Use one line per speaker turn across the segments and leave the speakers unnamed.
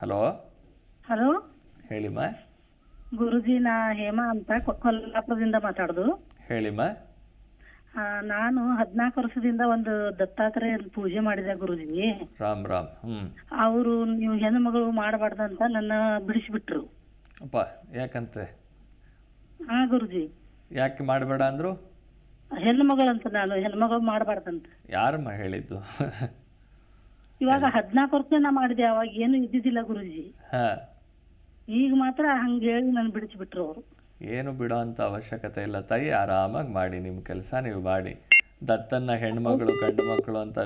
Hello
hello
ಹೇಳಿಮ್ಮ.
ಗುರುಜಿ, ನಾ ಹೇಮಾ ಅಂತ ಕೊಲ್ಲಾಪುರದಿಂದ ಮಾತಾಡೋದು.
ಹೇಳಿಮ್ಮ.
ನಾನು 14 ವರ್ಷದಿಂದ ಒಂದು ದತ್ತಾತ್ರೇಯ ಪೂಜೆ ಮಾಡಿದೆ ಗುರುಜಿ.
ರಾಮ್ ರಾಮ್.
ಅವರು ನೀವು ಹೆಣ್ಣು ಮಗಳು ಮಾಡಬಾರ್ದಂತ ನನ್ನ ಬಿಡಿಸಿಬಿಟ್ರು.
ಅಪ್ಪ ಯಾಕಂತೆ?
ಹಾ ಗುರುಜಿ.
ಯಾಕೆ ಮಾಡಬೇಡ ಅಂದ್ರು?
ಹೆಣ್ಣು ಮಗಳಂತ, ನಾನು ಹೆಣ್ಣು ಮಗಳು ಮಾಡಬಾರ್ದಂತ.
ಯಾರಮ್ಮ ಹೇಳಿದ್ದು?
ಇವಾಗ 14 ವರ್ಷ ನಾ ಮಾಡಿದೆ, ಅವಾಗ ಏನು ಇದ್ದಿದ್ದಿಲ್ಲ ಗುರುಜಿ.
ಹಾ,
ಈಗ ಮಾತ್ರ ಹಂಗ ಹೇಳಿ ನಾನು ಬಿಡಿಸಿಬಿಟ್ರು ಅವರು. ಏನು
ಬಿಡೋ ಅಂತ ಅವಶ್ಯಕತೆ ಇಲ್ಲ ತಾಯಿ, ಆರಾಮಾಗಿ ಮಾಡಿ ನಿಮ್ಮ ಕೆಲಸ ನೀವು ಮಾಡಿ. ದತ್ತನ್ನ ಹೆಣ್ಮಗಳು ಗಂಡು ಮಕ್ಕಳು ಅಂತ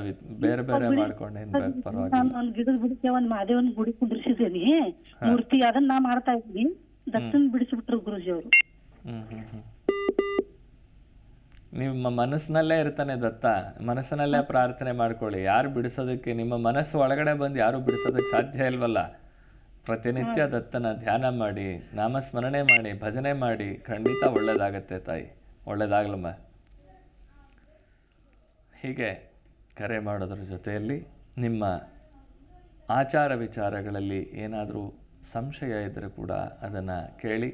ಬೇರೆ ಬೇರೆ ಮಾಡ್ಕೊಂಡು ಏನ್ ಪರವಾಗಿಲ್ಲ.
ನಾನು ಒಂದು ಗಿಡದ ಬುಡಕ್ಕೆ ಒಂದು ಮಾದೇವನ್ ಗುಡಿ ಕುಂದ್ರಿಸಿದ್ದೀನಿ ಮೂರ್ತಿ, ಅದನ್ನ ನಾ ಮಾಡ್ತಾ ಇದ್ದೀನಿ. ದತ್ತನ್ ಬಿಡಿಸಿಬಿಟ್ರು ಗುರುಜಿ ಅವರು.
ನಿಮ್ಮ ಮನಸ್ಸಿನಲ್ಲೇ ಇರ್ತಾನೆ ದತ್ತ, ಮನಸ್ಸಿನಲ್ಲೇ ಪ್ರಾರ್ಥನೆ ಮಾಡ್ಕೊಳ್ಳಿ. ಯಾರು ಬಿಡಿಸೋದಕ್ಕೆ, ನಿಮ್ಮ ಮನಸ್ಸು ಒಳಗಡೆ ಬಂದು ಯಾರು ಬಿಡಿಸೋದಕ್ಕೆ ಸಾಧ್ಯ ಇಲ್ವಲ್ಲ. ಪ್ರತಿನಿತ್ಯ ದತ್ತನ ಧ್ಯಾನ ಮಾಡಿ, ನಾಮಸ್ಮರಣೆ ಮಾಡಿ, ಭಜನೆ ಮಾಡಿ, ಖಂಡಿತ ಒಳ್ಳೇದಾಗತ್ತೆ ತಾಯಿ, ಒಳ್ಳೇದಾಗ್ಲಮ್ಮ. ಹೀಗೆ ಕರೆ ಮಾಡೋದ್ರ ಜೊತೆಯಲ್ಲಿ ನಿಮ್ಮ ಆಚಾರ ವಿಚಾರಗಳಲ್ಲಿ ಏನಾದರೂ ಸಂಶಯ ಇದ್ದರೆ ಕೂಡ ಅದನ್ನು ಕೇಳಿ.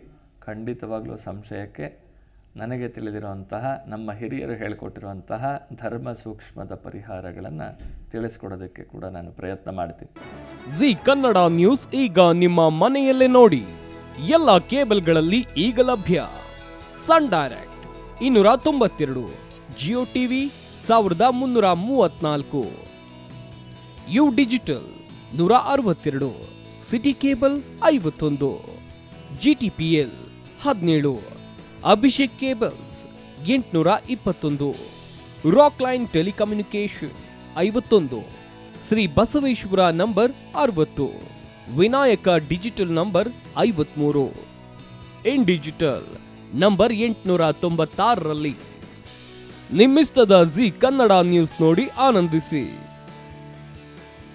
ಖಂಡಿತವಾಗ್ಲೂ ಸಂಶಯಕ್ಕೆ ನನಗೆ ತಿಳಿದಿರುವಂತಹ, ನಮ್ಮ ಹಿರಿಯರು ಹೇಳಿಕೊಟ್ಟಿರುವಂತಹ ಧರ್ಮ ಸೂಕ್ಷ್ಮದ ಪರಿಹಾರಗಳನ್ನು ತಿಳಿಸ್ಕೊಡೋದಕ್ಕೆ ಕೂಡ ನಾನು ಪ್ರಯತ್ನ ಮಾಡ್ತೀನಿ.
ಜಿ ಕನ್ನಡ ನ್ಯೂಸ್ ಈಗ ನಿಮ್ಮ ಮನೆಯಲ್ಲೇ ನೋಡಿ. ಎಲ್ಲ ಕೇಬಲ್ಗಳಲ್ಲಿ ಈಗ ಲಭ್ಯ. Sun Direct 292, Jio TV 1334, U digital 162, city cable 51, GTPL 17, Abhishek cables 821, Rockline telecommunication 51, Shri Basaveshwara number 60, Vinayaka digital number 53, in digital number 896ರಲ್ಲಿ. ನಿಮ್ಮಿಸ್ತದ ಜಿ ಕನ್ನಡ ನ್ಯೂಸ್ ನೋಡಿ ಆನಂದಿಸಿ.